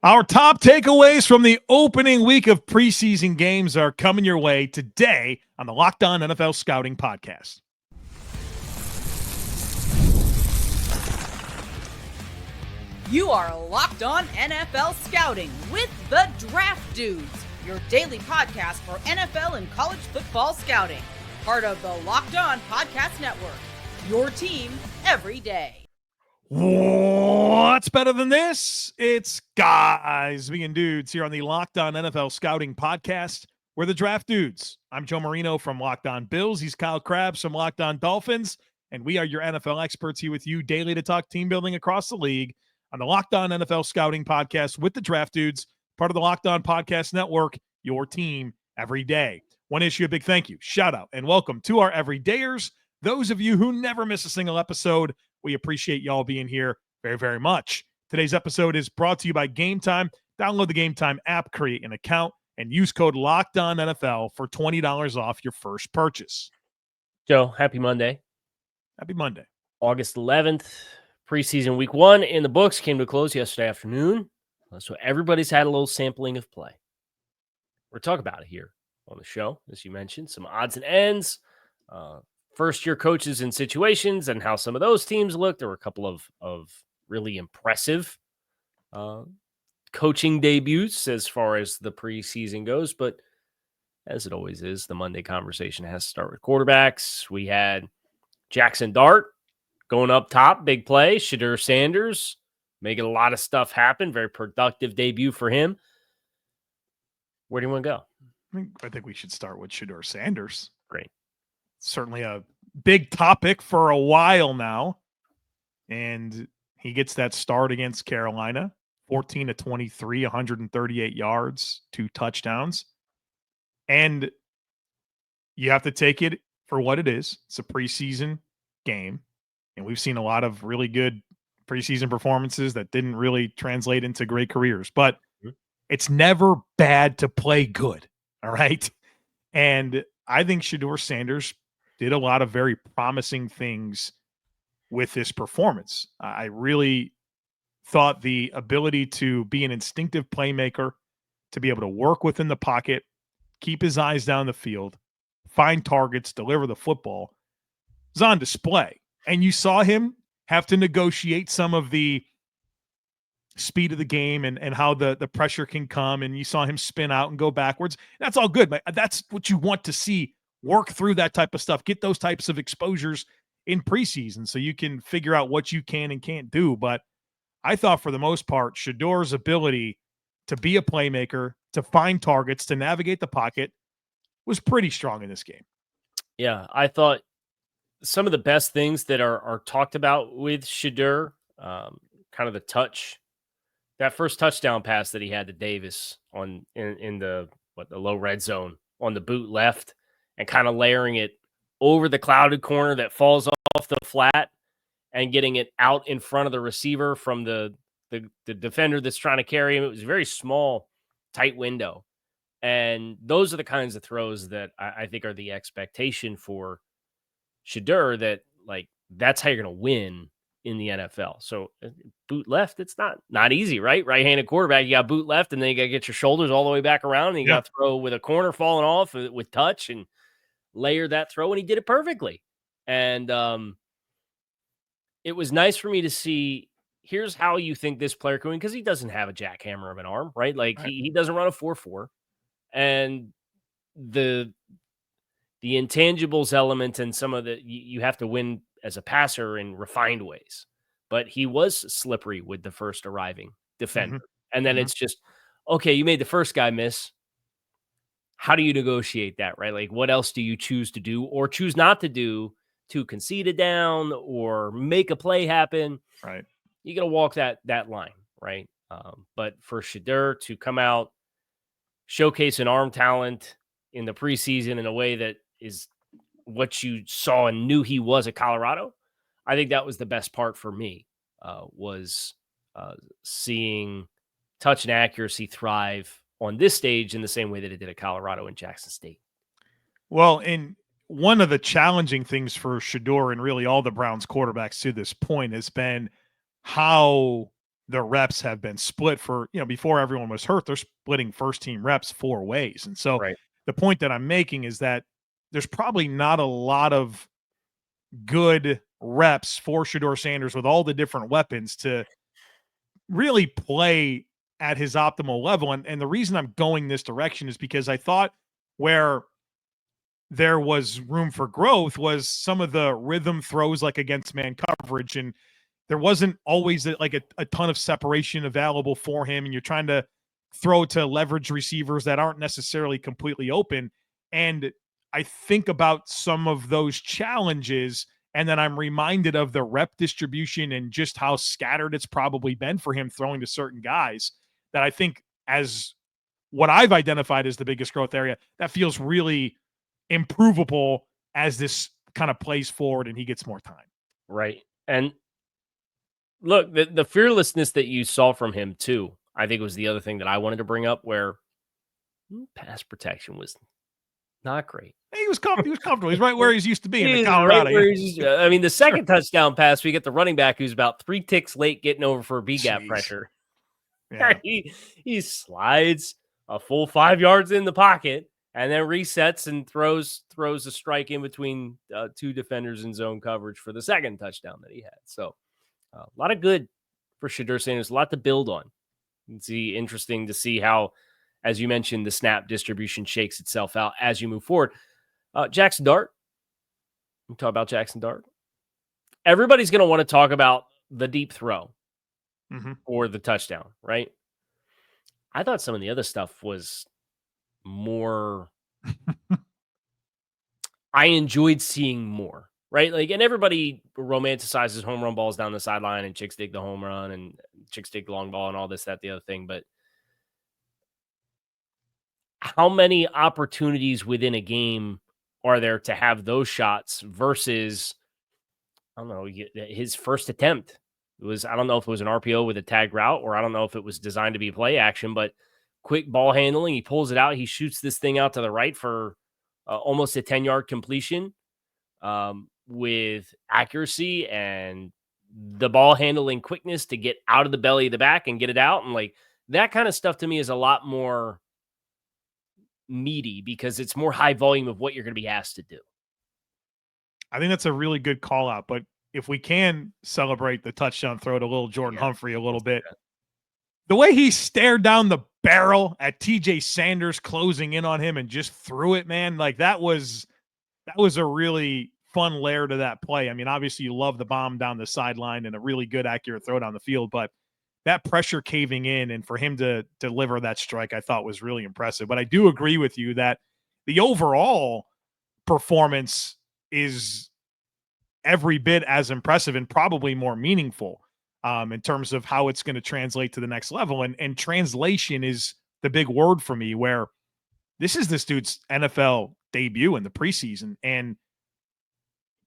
Our top takeaways from the opening week of preseason games are coming your way today on the Locked On NFL Scouting Podcast. You are Locked On NFL Scouting with the Draft Dudes, your daily podcast for NFL and college football scouting. Part of the Locked On Podcast Network, your team every day. What's better than this? It's guys being dudes here on the Locked On NFL Scouting Podcast. We're the Draft Dudes. I'm Joe Marino from Locked On Bills. He's Kyle Crabbs from Locked On Dolphins. And we are your NFL experts here with you daily to talk team building across the league on the Locked On NFL Scouting Podcast with the Draft Dudes, part of the Locked On Podcast Network, your team every day. Want to issue a big thank you, shout out, and welcome to our everydayers. Those of you who never miss a single episode, we appreciate y'all being here very, very much. Today's episode is brought to you by Gametime. Download the Gametime app, create an account, and use code LOCKEDONNFL for $20 off your first purchase. Joe, happy Monday. Happy Monday. August 11th, preseason week 1 in the books came to a close yesterday afternoon. So everybody's had a little sampling of play. We're talking about it here on the show, as you mentioned, some odds and ends, first-year coaches and situations, and how some of those teams look. There were a couple of really impressive coaching debuts as far as the preseason goes. But as it always is, the Monday conversation has to start with quarterbacks. We had Jaxson Dart going up top, big play. Shedeur Sanders making a lot of stuff happen. Very productive debut for him. Where do you want to go? I think we should start with Shedeur Sanders. Great. Certainly a big topic for a while now. And he gets that start against Carolina, 14-23, 138 yards, 2 touchdowns. And you have to take it for what it is. It's a preseason game. And we've seen a lot of really good preseason performances that didn't really translate into great careers. But it's never bad to play good. All right. And I think Shedeur Sanders did a lot of very promising things with this performance. I really thought the ability to be an instinctive playmaker, to be able to work within the pocket, keep his eyes down the field, find targets, deliver the football, was on display. And you saw him have to negotiate some of the speed of the game and how the pressure can come. And you saw him spin out and go backwards. That's all good, but that's what you want to see. Work through that type of stuff. Get those types of exposures in preseason so you can figure out what you can and can't do. But I thought for the most part, Shedeur's ability to be a playmaker, to find targets, to navigate the pocket was pretty strong in this game. Yeah, I thought some of the best things that are talked about with Shedeur, kind of the touch, that first touchdown pass that he had to Davis in the low red zone on the boot left, and kind of layering it over the clouded corner that falls off the flat and getting it out in front of the receiver from the defender that's trying to carry him. It was a very small, tight window. And those are the kinds of throws that I think are the expectation for Shedeur, that that's how you're going to win in the NFL. So boot left, it's not easy, right? Right-handed quarterback, you got boot left, and then you got to get your shoulders all the way back around, and you got to throw with a corner falling off with touch and layer that throw, and he did it perfectly. And it was nice for me to see, here's how you think this player can win, because he doesn't have a jackhammer of an arm, right? He doesn't run a 4.4. And the intangibles element and some of the, you have to win as a passer in refined ways. But he was slippery with the first arriving defender. And then it's just, okay, you made the first guy miss. How do you negotiate that, right? What else do you choose to do or choose not to do to concede it down or make a play happen? Right. You got to walk that line, right? But for Shedeur to come out, showcase an arm talent in the preseason in a way that is what you saw and knew he was at Colorado, I think that was the best part for me, was seeing touch and accuracy thrive on this stage in the same way that it did at Colorado and Jackson State. Well, and one of the challenging things for Shedeur and really all the Browns quarterbacks to this point has been how the reps have been split for, before everyone was hurt, they're splitting first team reps 4 ways. And so the point that I'm making is that there's probably not a lot of good reps for Shedeur Sanders with all the different weapons to really play at his optimal level. And the reason I'm going this direction is because I thought where there was room for growth was some of the rhythm throws, like against man coverage. And there wasn't always a ton of separation available for him. And you're trying to throw to leverage receivers that aren't necessarily completely open. And I think about some of those challenges, and then I'm reminded of the rep distribution and just how scattered it's probably been for him throwing to certain guys, that I think, as what I've identified as the biggest growth area, that feels really improvable as this kind of plays forward and he gets more time. Right. And look, the fearlessness that you saw from him too, I think was the other thing that I wanted to bring up, where pass protection was not great. He was comfortable. He's right where he's used to be in Colorado. Right, I mean, the second touchdown pass, we get the running back who's about 3 ticks late getting over for a B-gap pressure. Yeah. He slides a full 5 yards in the pocket and then resets and throws a strike in between 2 defenders in zone coverage for the second touchdown that he had. So a lot of good for Shedeur Sanders, a lot to build on. It's interesting to see how, as you mentioned, the snap distribution shakes itself out as you move forward. Jaxson Dart. We talk about Jaxson Dart. Everybody's going to want to talk about the deep throw or the touchdown, right? I thought some of the other stuff was more. I enjoyed seeing more, right? Like, and everybody romanticizes home run balls down the sideline and chicks dig the home run and chicks dig the long ball and all this, that, the other thing. But how many opportunities within a game are there to have those shots versus, I don't know, his first attempt was, I don't know if it was an RPO with a tag route, or I don't know if it was designed to be play action, but quick ball handling. He pulls it out. He shoots this thing out to the right for almost a 10-yard completion with accuracy and the ball handling quickness to get out of the belly of the back and get it out. And like that kind of stuff to me is a lot more meaty because it's more high volume of what you're going to be asked to do. I think that's a really good call out. But if we can celebrate the touchdown throw to little Jordan Humphrey a little bit, the way he stared down the barrel at TJ Sanders closing in on him and just threw it, man, like that was a really fun layer to that play. I mean, obviously you love the bomb down the sideline and a really good accurate throw down the field, but that pressure caving in and for him to deliver that strike, I thought was really impressive. But I do agree with you that the overall performance is every bit as impressive and probably more meaningful in terms of how it's going to translate to the next level. And translation is the big word for me, where this is this dude's NFL debut in the preseason. And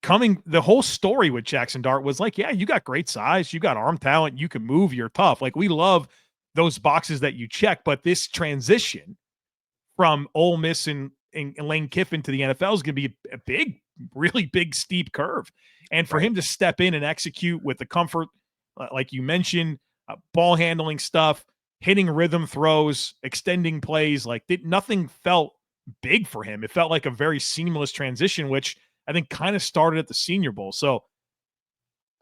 the whole story with Jaxson Dart was like, yeah, you got great size, you got arm talent, you can move, you're tough. Like, we love those boxes that you check, but this transition from Ole Miss and Lane Kiffin to the NFL is going to be a big, really big, steep curve. And for him to step in and execute with the comfort, like you mentioned, ball handling stuff, hitting rhythm throws, extending plays, like nothing felt big for him. It felt like a very seamless transition, which I think kind of started at the Senior Bowl. So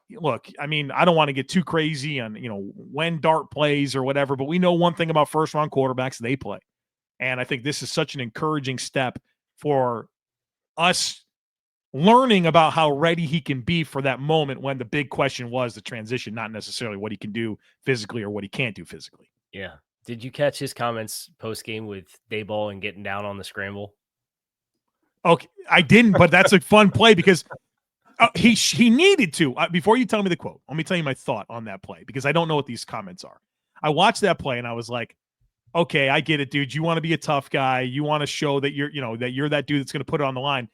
look, I mean, I don't want to get too crazy on, when Dart plays or whatever, but we know one thing about first round quarterbacks, they play. And I think this is such an encouraging step for us learning about how ready he can be for that moment when the big question was the transition, not necessarily what he can do physically or what he can't do physically. Yeah. Did you catch his comments post game with Dayball and getting down on the scramble? Okay, I didn't, but that's a fun play because he needed to. Before you tell me the quote, let me tell you my thought on that play because I don't know what these comments are. I watched that play and I was like, okay, I get it, dude. You want to be a tough guy. You want to show that you're that dude that's going to put it on the line.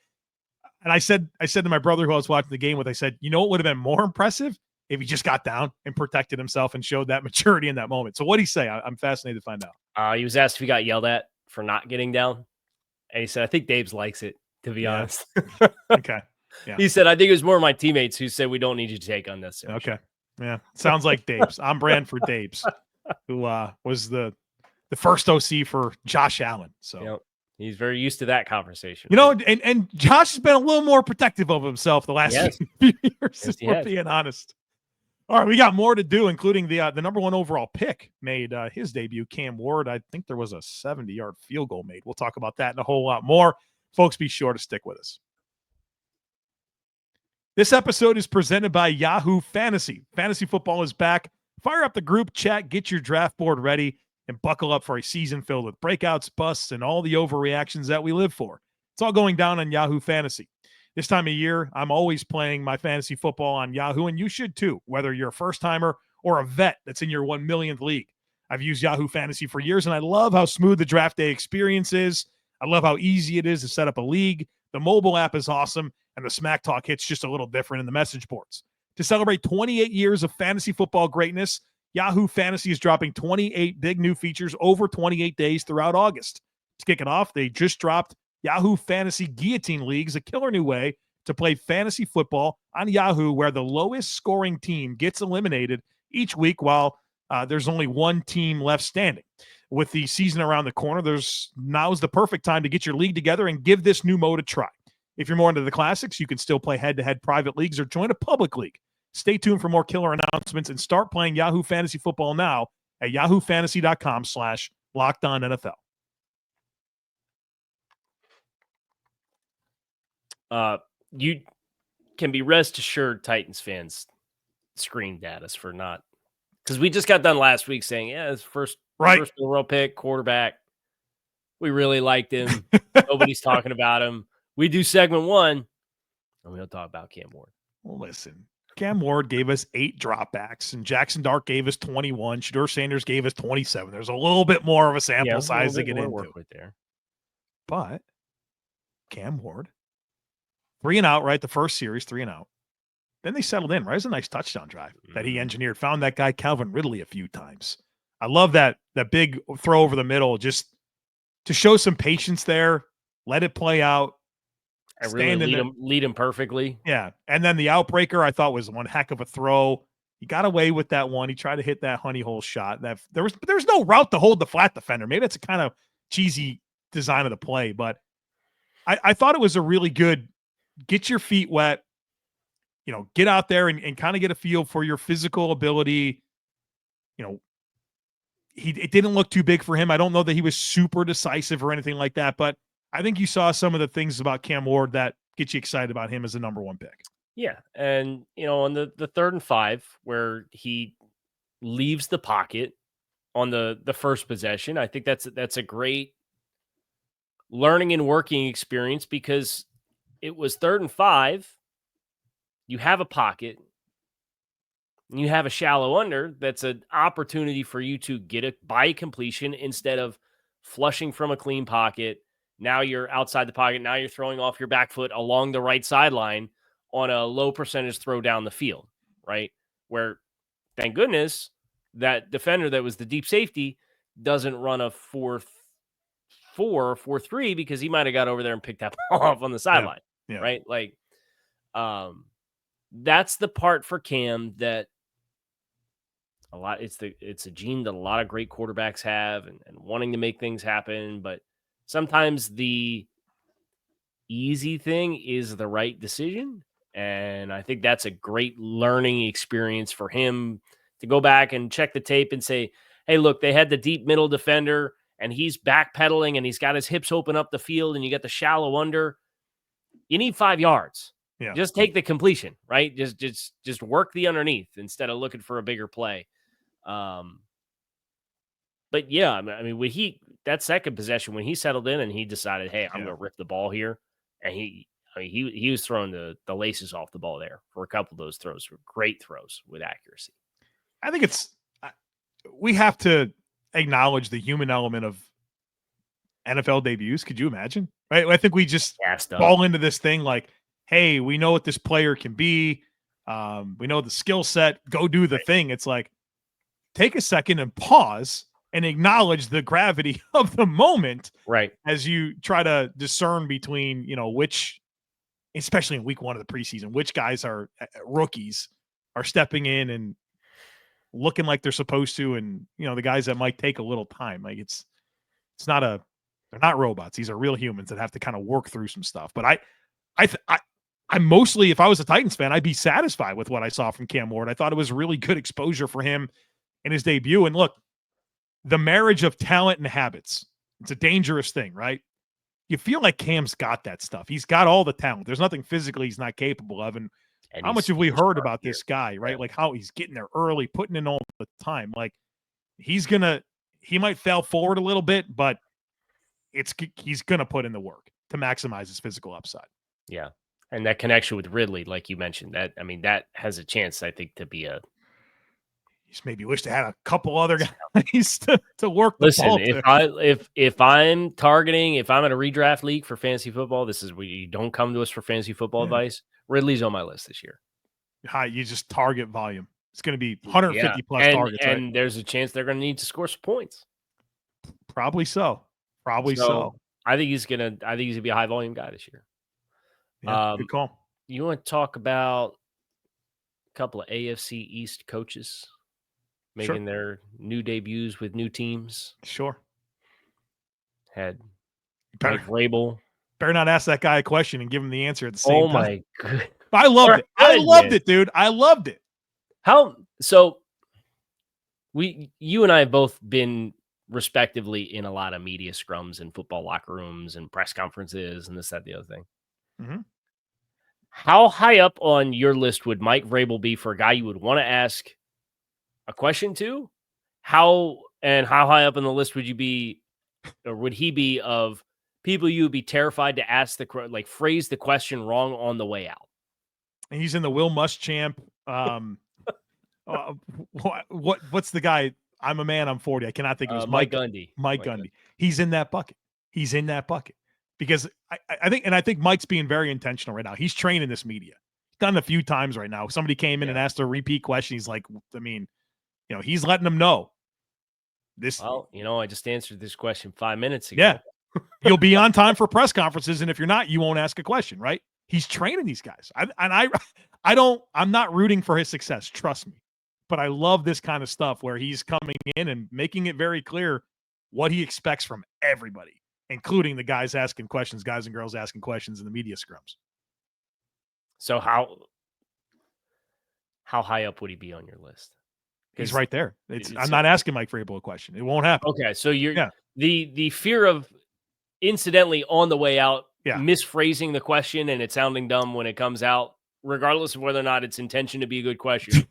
And I said to my brother who I was watching the game with, I said, what would have been more impressive if he just got down and protected himself and showed that maturity in that moment. So what'd he say? I'm fascinated to find out. He was asked if he got yelled at for not getting down. And he said, I think Dave's likes it, to be honest. Okay. Yeah. He said, I think it was more my teammates who said we don't need you to take unnecessary. Okay. Yeah, sounds like Dabes. On brand for Dabes, who was the first OC for Josh Allen. So Yep. He's very used to that conversation. You know, and Josh has been a little more protective of himself the last few years, if we're being honest. All right, we got more to do, including the number one overall pick made his debut, Cam Ward. I think there was a 70-yard field goal made. We'll talk about that and a whole lot more. Folks, be sure to stick with us. This episode is presented by Yahoo Fantasy. Fantasy football is back. Fire up the group chat, get your draft board ready, and buckle up for a season filled with breakouts, busts, and all the overreactions that we live for. It's all going down on Yahoo Fantasy. This time of year, I'm always playing my fantasy football on Yahoo, and you should too, whether you're a first-timer or a vet that's in your 1 millionth league. I've used Yahoo Fantasy for years, and I love how smooth the draft day experience is. I love how easy it is to set up a league. The mobile app is awesome, and the Smack Talk hits just a little different in the message boards. To celebrate 28 years of fantasy football greatness, Yahoo Fantasy is dropping 28 big new features over 28 days throughout August. To kick it off, they just dropped Yahoo Fantasy Guillotine Leagues, a killer new way to play fantasy football on Yahoo, where the lowest scoring team gets eliminated each week while there's only one team left standing. With the season around the corner, now's the perfect time to get your league together and give this new mode a try. If you're more into the classics, you can still play head-to-head private leagues or join a public league. Stay tuned for more killer announcements and start playing Yahoo Fantasy Football now at yahoofantasy.com/LockedOnNFL. You can be rest assured Titans fans screamed at us for not, because we just got done last week saying, it's first overall pick, quarterback. We really liked him. Nobody's talking about him. We do segment 1, and we don't talk about Cam Ward. Well, listen, Cam Ward gave us 8 dropbacks, and Jaxson Dart gave us 21. Shedeur Sanders gave us 27. There's a little bit more of a sample size to get into. Right there. But Cam Ward, 3 and out, right? The first series, 3 and out. Then they settled in, right? It was a nice touchdown drive that he engineered. Found that guy Calvin Ridley a few times. I love that big throw over the middle, just to show some patience there. Let it play out. I really lead him perfectly. Yeah. And then the outbreaker, I thought, was one heck of a throw. He got away with that one. He tried to hit that honey hole shot. There was no route to hold the flat defender. Maybe that's a kind of cheesy design of the play, but I thought it was a really good get your feet wet, get out there and kind of get a feel for your physical ability. It didn't look too big for him. I don't know that he was super decisive or anything like that, but I think you saw some of the things about Cam Ward that get you excited about him as a number 1 pick. Yeah. And, on the 3rd and 5, where he leaves the pocket on the first possession, I think that's a great learning and working experience, because it was 3rd and 5. You have a pocket, and you have a shallow under. That's an opportunity for you to get by completion instead of flushing from a clean pocket. Now you're outside the pocket. Now you're throwing off your back foot along the right sideline on a low percentage throw down the field, right? Where, thank goodness, that defender that was the deep safety doesn't run a 4-4 or 4-3, because he might have got over there and picked that ball off on the sideline, right? Like, that's the part for Cam that it's a gene that a lot of great quarterbacks have, and wanting to make things happen, but sometimes the easy thing is the right decision. And I think that's a great learning experience for him to go back and check the tape and say, hey, look, they had the deep middle defender and he's backpedaling and he's got his hips open up the field and you got the shallow under. You need 5 yards. Yeah. Just take the completion, right? Just work the underneath instead of looking for a bigger play. But yeah, I mean, when that second possession, when he settled in and he decided, hey, I'm going to rip the ball here. And he was throwing the laces off the ball there for a couple of those throws. Great throws with accuracy. I think we have to acknowledge the human element of NFL debuts. Could you imagine? Right? I think we just fall into this thing like, hey, we know what this player can be. We know the skill set. Go do the thing. It's like, take a second and pause and acknowledge the gravity of the moment, right? As you try to discern between, which, especially in week 1 of the preseason, which guys are rookies are stepping in and, looking like they're supposed to, and the guys that might take a little time. Like they're not robots. These are real humans that have to kind of work through some stuff. But I mostly, if I was a Titans fan, I'd be satisfied with what I saw from Cam Ward. I thought it was really good exposure for him in his debut. And look, the marriage of talent and habits, it's a dangerous thing, right? You feel like Cam's got that stuff. He's got all the talent. There's nothing physically he's not capable of. And how much have we heard about this guy, right? Yeah. Like how he's getting there early, putting in all the time. Like he might fail forward a little bit, but he's going to put in the work to maximize his physical upside. Yeah. And that connection with Ridley, like you mentioned, that has a chance, I think, to be just maybe wish they had a couple other guys to work the Listen, ball if I'm at a redraft league for fantasy football, this is where you don't come to us for fantasy football advice. Ridley's on my list this year. You just target volume. It's going to be 150 plus targets, right? And there's a chance they're going to need to score some points. Probably so. I think he's gonna be a high volume guy this year. Yeah, good call. You want to talk about a couple of AFC East coaches making their new debuts with new teams? Sure. Had Mike Vrabel. Better not ask that guy a question and give him the answer at the same time. Oh my god! I loved it. I loved it, dude. I loved it. You and I have both been respectively in a lot of media scrums and football locker rooms and press conferences and this, that, the other thing. Mm-hmm. How high up on your list would Mike Vrabel be for a guy you would want to ask a question to? How high up on the list would you be, or would he be, of people you would be terrified to ask phrase the question wrong on the way out? And he's in the Will Muschamp. What's the guy? I'm a man. I'm 40. I cannot think of his Mike Gundy. Mike Gundy. He's in that bucket. Because I think Mike's being very intentional right now. He's training this media. He's done it a few times right now. Somebody came in and asked a repeat question. He's like, he's letting them know. I just answered this question 5 minutes ago. Yeah. You'll be on time for press conferences, and if you're not, you won't ask a question, right? He's training these guys. I'm not rooting for his success, trust me. But I love this kind of stuff where he's coming in and making it very clear what he expects from everybody, including the guys asking questions, guys and girls asking questions in the media scrums. So how high up would he be on your list? He's right there. I'm not asking Mike Vrabel a question. It won't happen. Okay, so the fear of incidentally on the way out misphrasing the question and it sounding dumb when it comes out, regardless of whether or not it's intention to be a good question,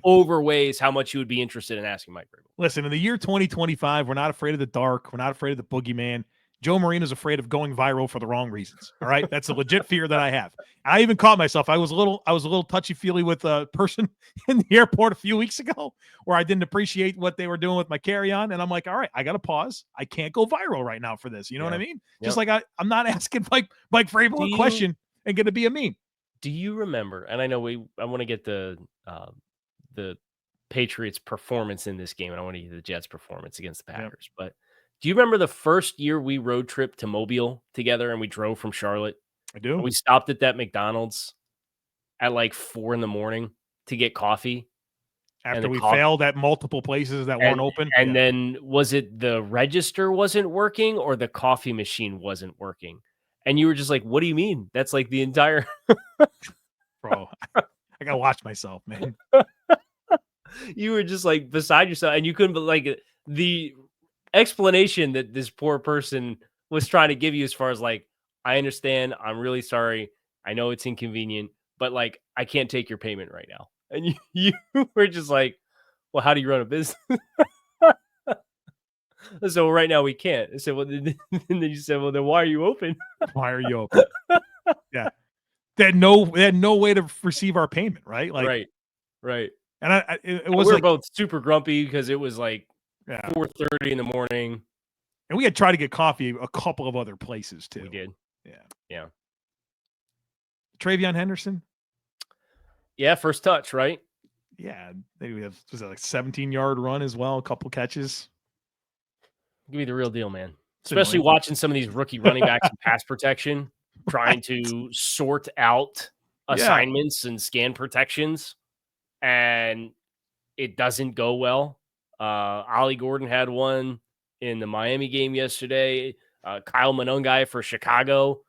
overweighs how much you would be interested in asking Mike Vrabel. Listen, in the year 2025, we're not afraid of the dark. We're not afraid of the boogeyman. Joe Marino's afraid of going viral for the wrong reasons. All right. That's a legit fear that I have. I even caught myself. I was a little touchy-feely with a person in the airport a few weeks ago where I didn't appreciate what they were doing with my carry-on. And I'm like, all right, I got to pause. I can't go viral right now for this. You know what I mean? Yep. Just like I'm not asking Mike Vrabel a question and going to be a meme. Do you remember, and I know I want to get the Patriots performance in this game, and I want to get the Jets performance against the Packers, but do you remember the first year we road trip to Mobile together and we drove from Charlotte? I do. We stopped at that McDonald's at like 4 a.m. to get coffee. After we failed at multiple places that weren't open. And then was it the register wasn't working or the coffee machine wasn't working? And you were just like, what do you mean? That's like the entire... Bro, I got to watch myself, man. You were just like beside yourself and you couldn't, but like the explanation that this poor person was trying to give you as far as like, I understand, I'm really sorry, I know it's inconvenient, but like I can't take your payment right now. And you were just like, well, how do you run a business? So right now we can't. I said, well, and then you said, well, then why are you open? Why are you open? Yeah, they had no way to receive our payment, right? Like, right. And it was we were like, both super grumpy because it was like 4:30 in the morning. And we had tried to get coffee a couple of other places too. We did. Yeah. Travion Henderson. Yeah, first touch, right? Yeah. Maybe we have like 17-yard run as well, a couple catches. Give me the real deal, man. Especially watching some of these rookie running backs in pass protection, trying to sort out assignments and scan protections. And it doesn't go well. Ollie Gordon had one in the Miami game yesterday. Kyle Monungai for Chicago,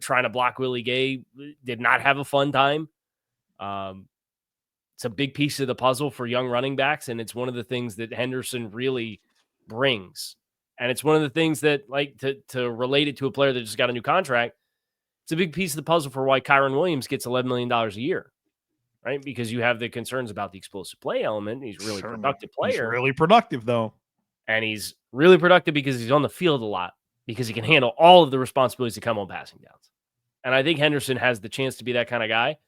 trying to block Willie Gay, did not have a fun time. It's a big piece of the puzzle for young running backs, and it's one of the things that Henderson really brings. And it's one of the things that, like, to relate it to a player that just got a new contract, it's a big piece of the puzzle for why Kyron Williams gets $11 million a year, right? Because you have the concerns about the explosive play element. He's a really productive player. He's really productive, though. And he's really productive because he's on the field a lot, because he can handle all of the responsibilities that come on passing downs. And I think Henderson has the chance to be that kind of guy.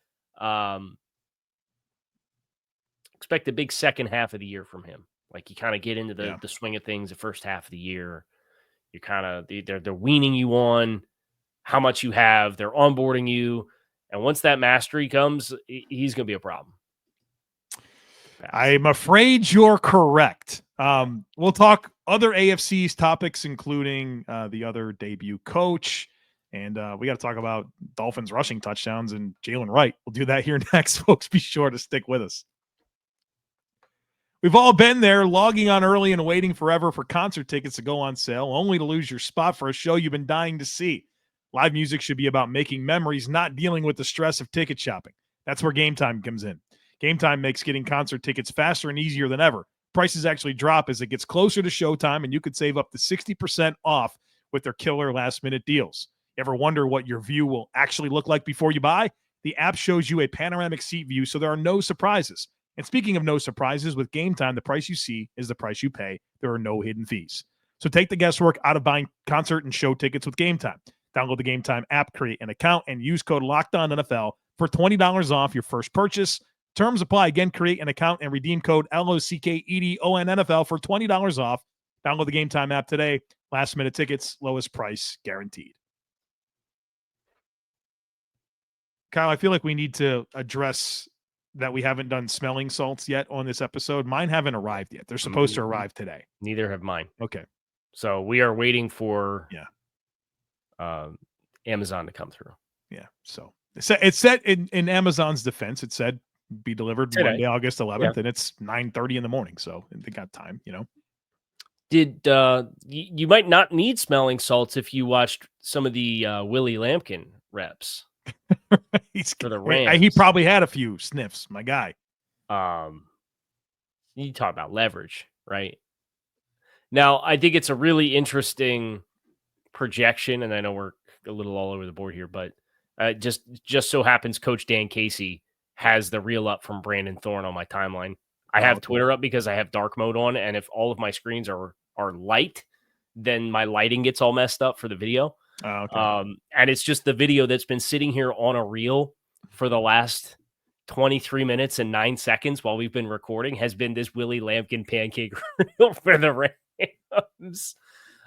Expect a big second half of the year from him. Like, you kind of get into the swing of things the first half of the year. You kind of, they're weaning you on how much you have. They're onboarding you. And once that mastery comes, he's going to be a problem. I'm afraid you're correct. We'll talk other AFC's topics, including the other debut coach. And we got to talk about Dolphins rushing touchdowns and Jalen Wright. We'll do that here next, folks. Be sure to stick with us. We've all been there, logging on early and waiting forever for concert tickets to go on sale, only to lose your spot for a show you've been dying to see. Live music should be about making memories, not dealing with the stress of ticket shopping. That's where Gametime comes in. Gametime makes getting concert tickets faster and easier than ever. Prices actually drop as it gets closer to showtime, and you could save up to 60% off with their killer last-minute deals. Ever wonder what your view will actually look like before you buy? The app shows you a panoramic seat view, so there are no surprises. And speaking of no surprises, with Gametime, the price you see is the price you pay. There are no hidden fees. So take the guesswork out of buying concert and show tickets with Gametime. Download the Gametime app, create an account, and use code LOCKEDONNFL for $20 off your first purchase. Terms apply. Again, create an account and redeem code LOCKEDONNFL for $20 off. Download the Gametime app today. Last-minute tickets, lowest price guaranteed. Kyle, I feel like we need to address that we haven't done smelling salts yet on this episode. Mine haven't arrived yet. They're supposed to arrive today. Neither have mine. Okay. So we are waiting for Amazon to come through. Yeah. So it said in Amazon's defense, it said be delivered today, Monday, August 11th, and it's 9:30 in the morning. So they got time, you know. Did you might not need smelling salts if you watched some of the Willie Lampkin reps. For the Rams. He probably had a few sniffs, my guy. You talk about leverage, right? Now, I think it's a really interesting projection, and I know we're a little all over the board here, but just so happens Coach Dan Casey has the reel up from Brandon Thorne on my timeline. I have Twitter up because I have dark mode on, and if all of my screens are light, then my lighting gets all messed up for the video. And it's just the video that's been sitting here on a reel for the last 23 minutes and 9 seconds while we've been recording has been this Willie Lampkin pancake reel for the Rams.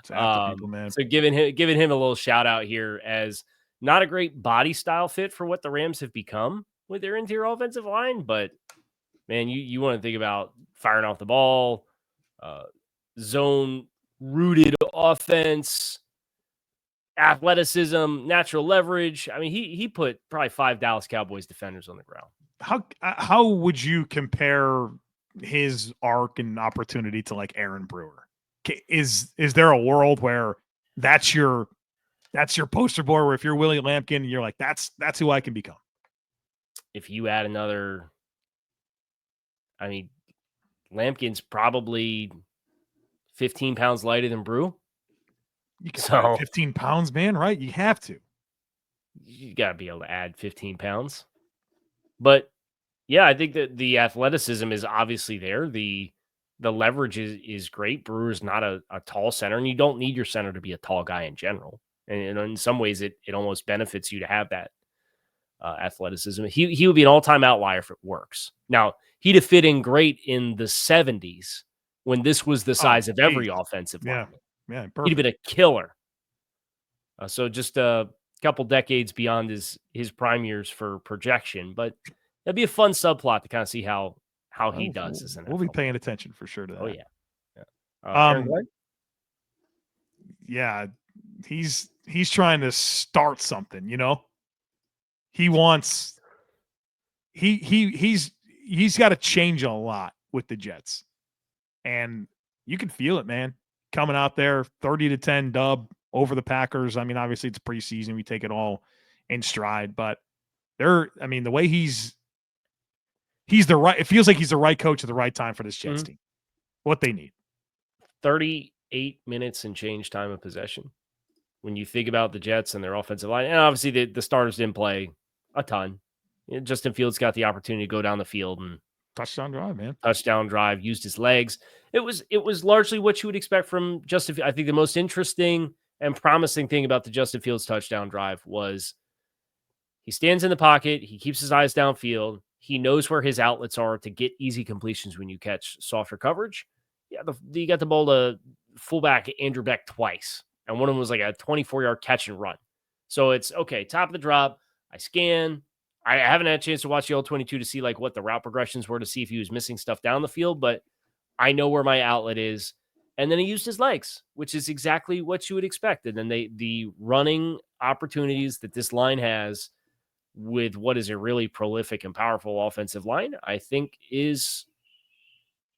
So giving him a little shout out here as not a great body style fit for what the Rams have become with their interior offensive line, but man, you want to think about firing off the ball, zone rooted offense, athleticism, natural leverage. I mean, he put probably 5 Dallas Cowboys defenders on the ground. How would you compare his arc and opportunity to like Aaron Brewer? Is there a world where that's your poster boy, where if you're Willie Lampkin, you're like, that's who I can become? If you add another, I mean, Lampkin's probably 15 pounds lighter than Brew. You can add 15 pounds, man, right? You have to. You got to be able to add 15 pounds. But, yeah, I think that the athleticism is obviously there. The leverage is great. Brewer's not a tall center, and you don't need your center to be a tall guy in general. And in some ways, it almost benefits you to have that athleticism. He would be an all-time outlier if it works. Now, he'd have fit in great in the 70s when this was the size of every offensive lineman. Yeah, perfect. He'd have been a killer. So just a couple decades beyond his prime years for projection, but that'd be a fun subplot to kind of see how he does as an NFL. We'll be paying attention for sure to that. Oh yeah. Yeah, he's trying to start something, you know. He wants he's got to change a lot with the Jets. And you can feel it, man. Coming out there, 30-10 dub over the Packers. I mean, obviously it's preseason. We take it all in stride, but the way he's it feels like he's the right coach at the right time for this Jets team. What they need. 38 minutes and change time of possession. When you think about the Jets and their offensive line, and obviously the starters didn't play a ton. Justin Fields got the opportunity to go down the field and touchdown drive, man. Touchdown drive, used his legs. It was largely what you would expect from Justin Fields. I think the most interesting and promising thing about the Justin Fields touchdown drive was he stands in the pocket, he keeps his eyes downfield, he knows where his outlets are to get easy completions when you catch softer coverage. Yeah, you got the ball to fullback Andrew Beck twice, and one of them was like a 24-yard catch and run. So it's, okay, top of the drop, I scan. I haven't had a chance to watch the All-22 to see like what the route progressions were to see if he was missing stuff down the field, but I know where my outlet is. And then he used his legs, which is exactly what you would expect. And then the running opportunities that this line has with what is a really prolific and powerful offensive line, I think is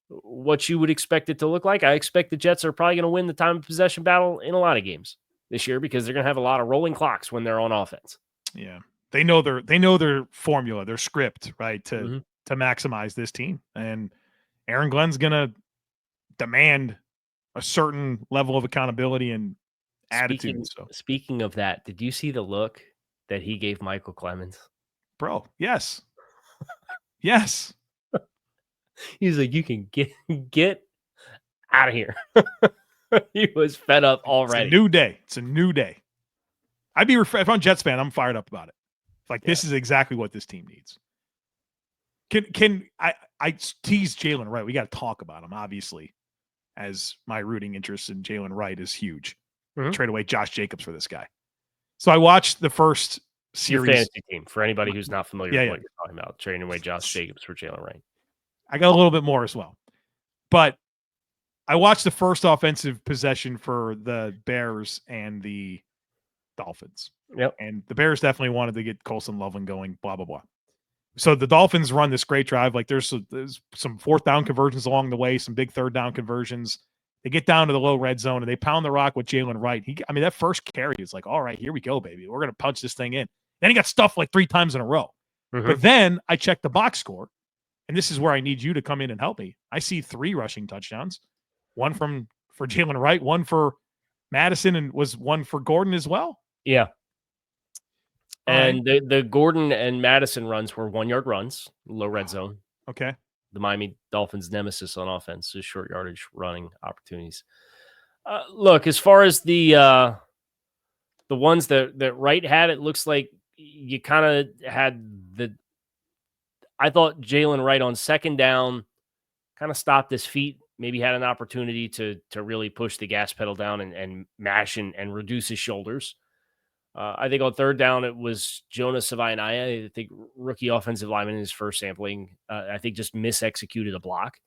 what you would expect it to look like. I expect the Jets are probably going to win the time of possession battle in a lot of games this year because they're going to have a lot of rolling clocks when they're on offense. Yeah. They know their formula, their script, right, to maximize this team. And Aaron Glenn's going to demand a certain level of accountability and attitude. Speaking of that, did you see the look that he gave Michael Clemens? Bro, yes. Yes. He's like, you can get out of here. He was fed up already. It's a new day. If I'm a Jets fan, I'm fired up about it. This is exactly what this team needs. Can I tease Jalen Wright? We got to talk about him, obviously, as my rooting interest in Jalen Wright is huge. Trade away Josh Jacobs for this guy. So I watched the first series. Your fantasy team, for anybody who's not familiar with what you're talking about, trading away Josh Jacobs for Jalen Wright. I got a little bit more as well. But I watched the first offensive possession for the Bears and the Dolphins. Yep. And the Bears definitely wanted to get Colson Loveland going, blah, blah, blah. So the Dolphins run this great drive. There's some fourth down conversions along the way, some big third down conversions. They get down to the low red zone and they pound the rock with Jalen Wright. That first carry is like, all right, here we go, baby. We're going to punch this thing in. Then he got stuffed 3 times in a row. But then I checked the box score, and this is where I need you to come in and help me. I see 3 rushing touchdowns, one for Jalen Wright, one for Madison, and was one for Gordon as well. Yeah. And the Gordon and Madison runs were 1-yard runs, low red zone. Okay. The Miami Dolphins' nemesis on offense is short yardage running opportunities. Look, as far as the ones that Wright had, it looks like you kind of had I thought Jalen Wright on second down kind of stopped his feet, maybe had an opportunity to really push the gas pedal down and mash and reduce his shoulders. I think on third down, it was Jonas Savaiinaia, I think rookie offensive lineman in his first sampling, I think just misexecuted a block.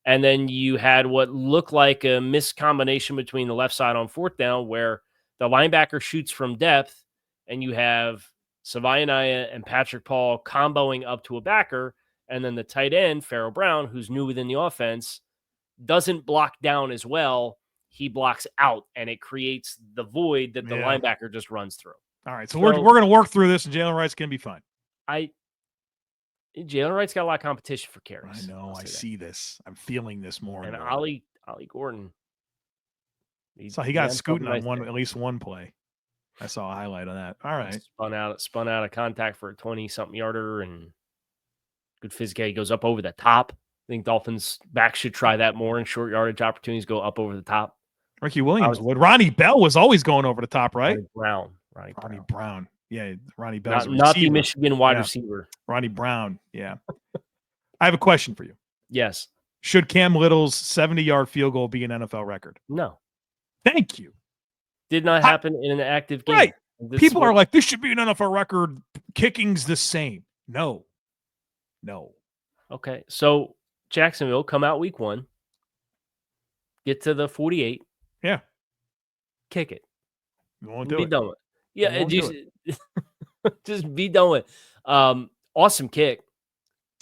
And then you had what looked like a miscombination between the left side on fourth down where the linebacker shoots from depth and you have Savaiinaia and Patrick Paul comboing up to a backer. And then the tight end, Pharaoh Brown, who's new within the offense, doesn't block down as well. He blocks out, and it creates the void that the linebacker just runs through. All right, so we're going to work through this, and Jalen Wright's going to be fine. Jalen Wright's got a lot of competition for carries. I know. I see this. I'm feeling this more. And Ollie Gordon. He got scooting on at least one play. I saw a highlight on that. All right. Spun out of contact for a 20-something yarder, and good physicality. He goes up over the top. I think Dolphins backs should try that more, and short yardage opportunities go up over the top. Ricky Williams would. Ronnie Bell was always going over the top, right? Ronnie Brown. Yeah, Ronnie Bell's not the Michigan wide receiver. Ronnie Brown, yeah. I have a question for you. Yes. Should Cam Little's 70-yard field goal be an NFL record? No. Thank you. Did not happen in an active game. Right. People are like, this should be an NFL record. Kicking's the same. No. Okay, so Jacksonville come out week 1. Get to the 48. Yeah. Kick it. You won't do it. Be done with it. Yeah, just be done with it. Awesome kick.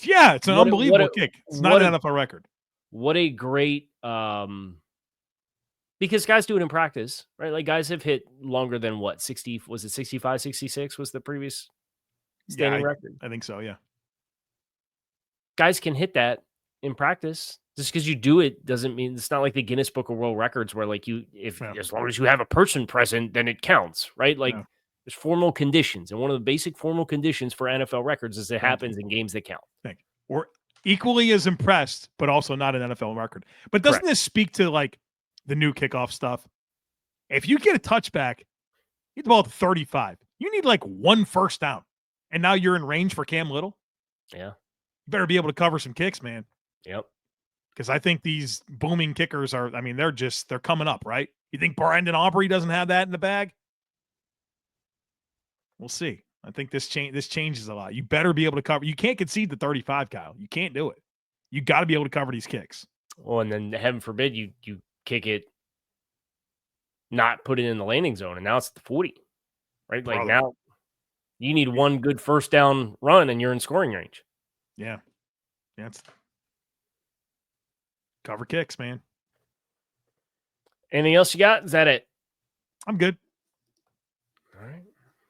Yeah, it's an unbelievable kick. It's not an NFL record. What a great because guys do it in practice, right? Like guys have hit longer than what? 60, was it 65, 66 was the previous standing record? I think so, yeah. Guys can hit that in practice. Just because you do it doesn't mean it's not like the Guinness Book of World Records where like as long as you have a person present, then it counts, right? Like there's formal conditions. And one of the basic formal conditions for NFL records is it happens in games that count. We're equally as impressed, but also not an NFL record. But doesn't this speak to like the new kickoff stuff? If you get a touchback, you get the ball at 35. You need like one first down. And now you're in range for Cam Little. Yeah. You better be able to cover some kicks, man. Yep. Because I think these booming kickers they're coming up, right? You think Brandon Aubrey doesn't have that in the bag? We'll see. I think this changes a lot. You better be able to cover. You can't concede the 35, Kyle. You can't do it. You got to be able to cover these kicks. Well, and then heaven forbid you kick it, not put it in the landing zone, and now it's the 40, right? Like now you need one good first down run, and you're in scoring range. Yeah. It's cover kicks, man. Anything else you got? Is that it? I'm good. All right.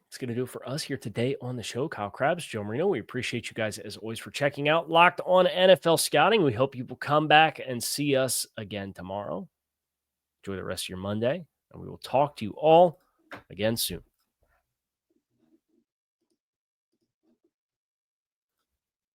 It's going to do it for us here today on the show. Kyle Crabbs, Joe Marino. We appreciate you guys as always for checking out Locked On NFL Scouting. We hope you will come back and see us again tomorrow. Enjoy the rest of your Monday, and we will talk to you all again soon.